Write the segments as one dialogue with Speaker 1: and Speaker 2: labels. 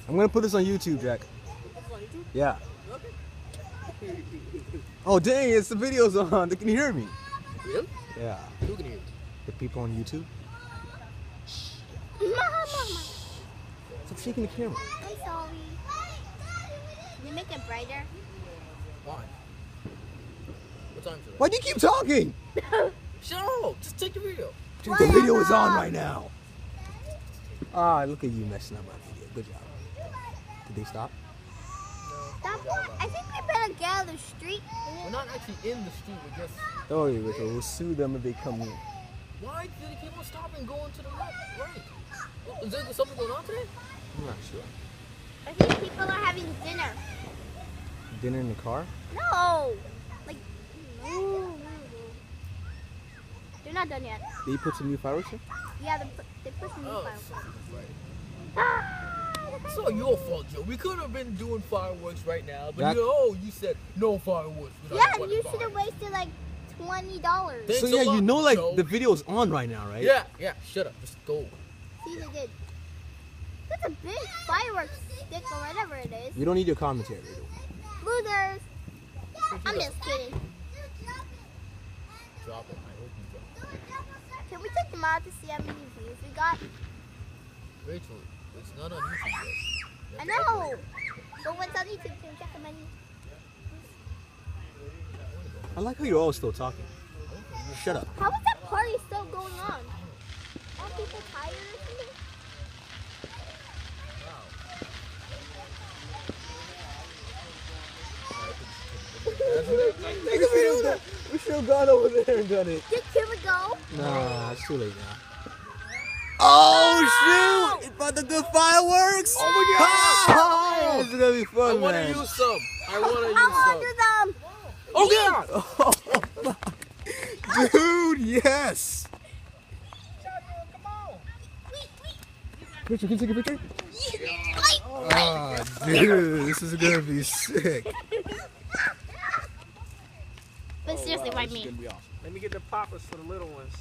Speaker 1: I'm gonna put this on YouTube, Jack. Yeah. Oh dang, it's the video's on. They can hear me.
Speaker 2: Really?
Speaker 1: Yeah.
Speaker 2: Who can hear you?
Speaker 1: The people on YouTube. Stop shaking the camera.
Speaker 3: I'm sorry. Can you make it brighter?
Speaker 2: Why? What time is it?
Speaker 1: Why do you keep talking?
Speaker 2: Shut up! Just take the video.
Speaker 1: Dude, the video is on right now. Ah, look at you messing up my video. Good job. Did they stop?
Speaker 3: Stop. I think we better get out of the street.
Speaker 2: We're not actually in the street. We're just.
Speaker 1: Oh, yeah, Rachel, we'll sue them if they come in.
Speaker 2: Why do they keep on stopping going to the left? Right. Is there something going on today?
Speaker 1: I'm not sure.
Speaker 3: I think people are having dinner.
Speaker 1: Dinner in the car?
Speaker 3: No. Like, no. They're not done yet.
Speaker 1: Did you put some new fireworks in?
Speaker 3: Yeah, they put some new
Speaker 2: Oh,
Speaker 3: fireworks.
Speaker 2: right. It's all your fault, Joe. We could have been doing fireworks right now, but
Speaker 1: That-
Speaker 2: you said no fireworks.
Speaker 3: Yeah, you should have wasted like $20.
Speaker 2: Thanks
Speaker 1: So
Speaker 2: a
Speaker 1: yeah,
Speaker 2: lot,
Speaker 1: you know like
Speaker 2: Joe.
Speaker 1: the video's on right now, right?
Speaker 2: Yeah, shut up. Just go.
Speaker 3: See, they did. That's a big fireworks stick or whatever it is.
Speaker 1: We don't need your commentary, Rachel.
Speaker 3: Losers. I'm just kidding.
Speaker 2: Drop it. I hope you drop it.
Speaker 3: Can we check them out to see how many views we got?
Speaker 2: Rachel, it's not on YouTube yet.
Speaker 3: I know. But when it's on YouTube, can we check how many?
Speaker 1: I like how you're all still talking. Shut up.
Speaker 3: How is that party still going on? Are people tired or something?
Speaker 1: Take a video. We should have gone over there and done it.
Speaker 3: Can we go?
Speaker 1: Nah, it's too late now. Oh shoot! It's about to do fireworks!
Speaker 2: Oh my God!
Speaker 1: This is gonna be
Speaker 2: I
Speaker 1: fun,
Speaker 2: want to
Speaker 1: man.
Speaker 2: use some. I want to
Speaker 3: I
Speaker 2: use some.
Speaker 3: want them.
Speaker 2: Oh God!
Speaker 1: Dude, yes!
Speaker 2: Come on.
Speaker 1: Picture, can you take a picture? Ah, dude, this is gonna be sick.
Speaker 3: But seriously, why
Speaker 4: This is
Speaker 3: me?
Speaker 4: gonna be awesome. Let me get the poppers for the little ones.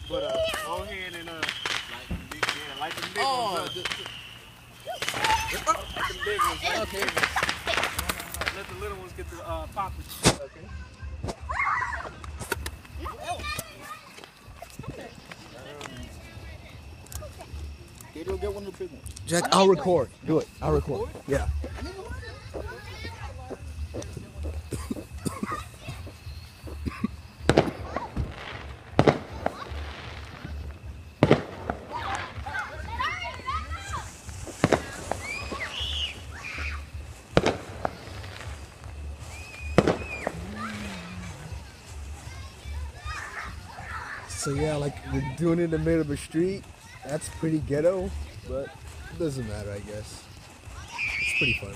Speaker 4: But go ahead and like the big
Speaker 2: Oh,
Speaker 4: ones. Like the big ones.
Speaker 2: okay.
Speaker 4: Let the little ones get the poppers. Okay.
Speaker 2: They don't get one of the big ones.
Speaker 1: Jack, I'll record. Do it. I'll record. Yeah. So yeah, like we're doing it in the middle of the street. That's pretty ghetto, but it doesn't matter, I guess. It's pretty fun.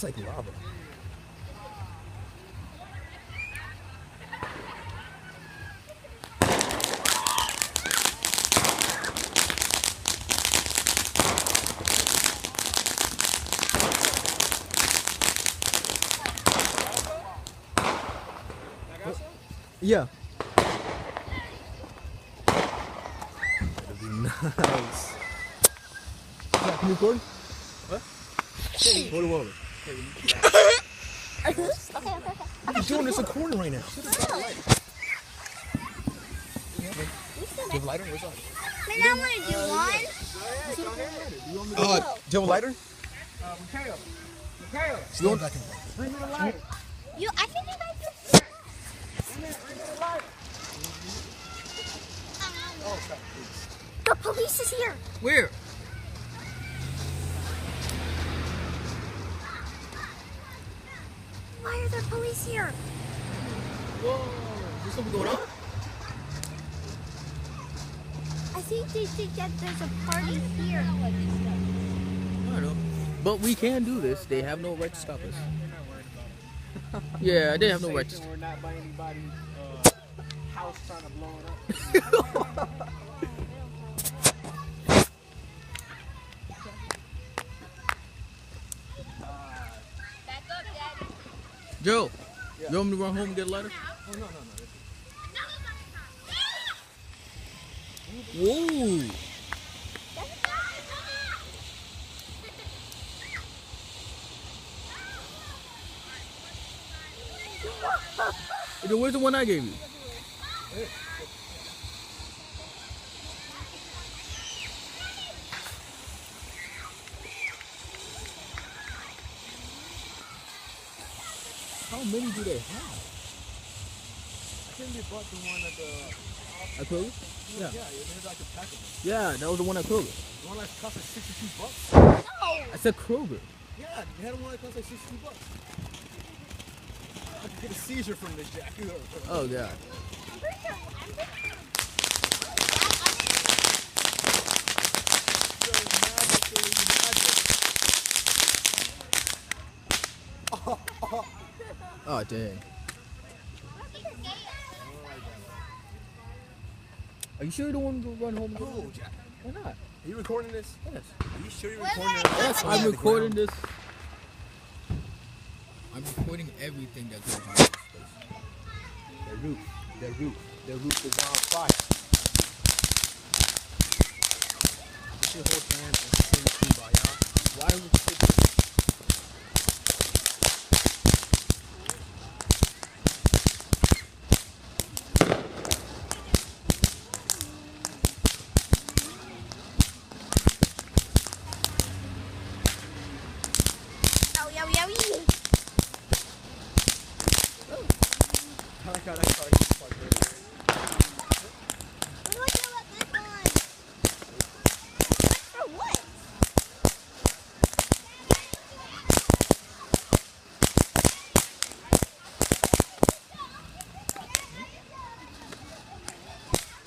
Speaker 1: It's like lava. Yeah. That'd be nice. Yeah, can you record?
Speaker 2: What?
Speaker 1: Hold it,
Speaker 3: Okay.
Speaker 1: I'm doing this recording right now.
Speaker 3: You
Speaker 1: Do you have a lighter? Where's that?
Speaker 3: Man, I want to do one.
Speaker 1: Do you have a lighter?
Speaker 4: Mikhail. Mikhail.
Speaker 1: Stand back in.
Speaker 4: Bring me the light.
Speaker 3: I think you guys do.
Speaker 4: Bring me the light.
Speaker 3: The police is here.
Speaker 2: Where?
Speaker 3: Why are there police here?
Speaker 2: Whoa. There's something going on?
Speaker 3: I think they think that there's a party here.
Speaker 2: I don't know. But we can do this. They have no right to stop us. Yeah, they have no right to stop
Speaker 4: We're not by anybody's house trying to blow it up.
Speaker 2: Joe, you want me to run home and get a lighter? Whoa. Joe, where's the one I gave you? How many do they have?
Speaker 1: I think they bought the one at the.
Speaker 2: At Kroger? Yeah.
Speaker 1: Yeah, there's like a pack of them.
Speaker 2: Yeah, that was the one at Kroger.
Speaker 1: The one that cost like $62.
Speaker 2: I said Kroger.
Speaker 1: Yeah, they had one that cost like $62. I could get a seizure from this jack.
Speaker 2: Oh, God. Oh, dang. Are you sure you don't want to run home?
Speaker 1: Oh, Jack.
Speaker 2: Why not?
Speaker 1: Are you recording this?
Speaker 2: Yes.
Speaker 1: Are you sure you're
Speaker 3: Wait,
Speaker 1: recording
Speaker 3: wait,
Speaker 1: this?
Speaker 3: Yes,
Speaker 2: I'm recording this. I'm recording everything that goes on.
Speaker 1: The roof is on fire. This your whole chance and sing Kumbaya. Why would you say this?
Speaker 3: Yowie, yowie, yowie.
Speaker 1: I like how that car is parked there.
Speaker 3: What do I do about this one? For what?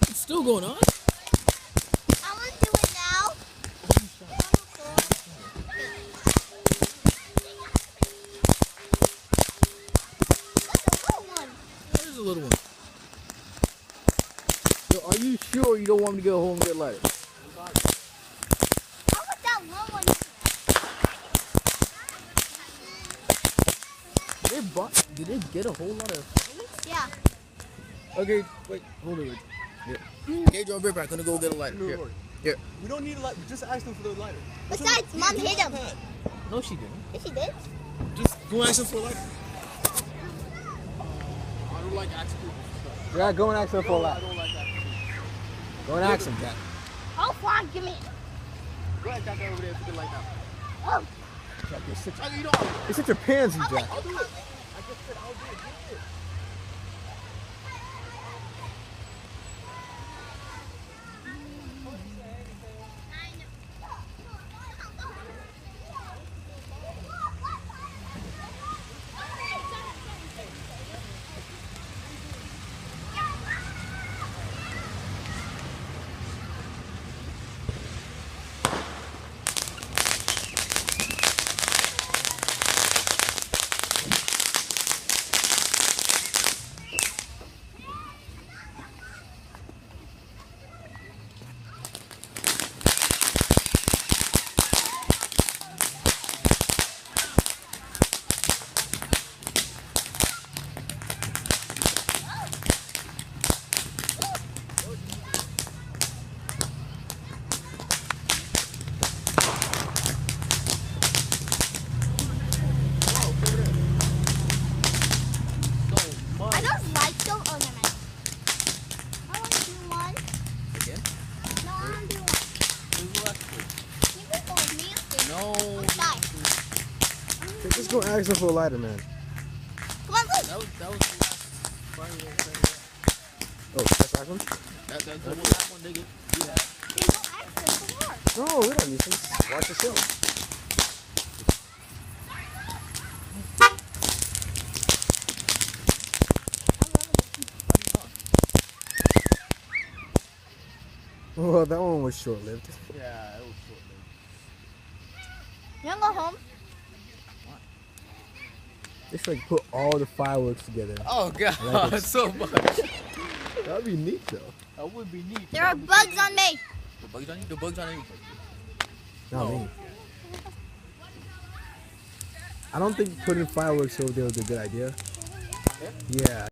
Speaker 2: It's still going on?
Speaker 3: I want to do it now. That's a little one.
Speaker 2: That is a little one. Yo, are you sure you don't want me to go home and get a lighter?
Speaker 3: How about that little one?
Speaker 2: Did they get a whole lot of...
Speaker 3: Yeah.
Speaker 2: Okay, wait, hold it. Here. Okay, Joe, I'll be right back. I'm gonna go get a lighter. Here. Here.
Speaker 1: We don't need a light. Just ask them for the lighter.
Speaker 3: Besides, Mom hit him.
Speaker 2: No, she didn't.
Speaker 3: Yes, she did.
Speaker 1: Just go ask them for a lighter. I don't like asking people for stuff.
Speaker 2: Yeah, go and ask her for a
Speaker 1: I
Speaker 2: lighter.
Speaker 1: don't like asking people.
Speaker 2: Go and ask him, Jack.
Speaker 3: Oh, fine, give me it.
Speaker 1: Go ahead, Jack, over there if you can light now.
Speaker 3: Oh,
Speaker 1: Jack, you're such
Speaker 4: You know,
Speaker 1: you're such a pansy, Jack.
Speaker 4: I'll do it. I just said I'll do it. Do it.
Speaker 2: No.
Speaker 3: Die.
Speaker 1: Just go ask them for a lighter, man.
Speaker 3: Come on, Luke.
Speaker 2: That was the last fireworks.
Speaker 1: Oh, that's awesome.
Speaker 2: That's the last one they get. Yeah.
Speaker 3: There's no access to more.
Speaker 1: No, we don't need to. Just watch the show. Well, that one was short-lived.
Speaker 2: Yeah, it was short-lived.
Speaker 3: You wanna go home?
Speaker 1: They should like put all the fireworks together.
Speaker 2: Oh god,
Speaker 1: Like it's-
Speaker 2: so much.
Speaker 1: That'd be neat, though.
Speaker 2: That would be neat.
Speaker 3: There are bugs on me.
Speaker 2: The bugs on you? The bugs on anybody.
Speaker 1: Not me. I don't think putting fireworks over there was a good idea. Yeah.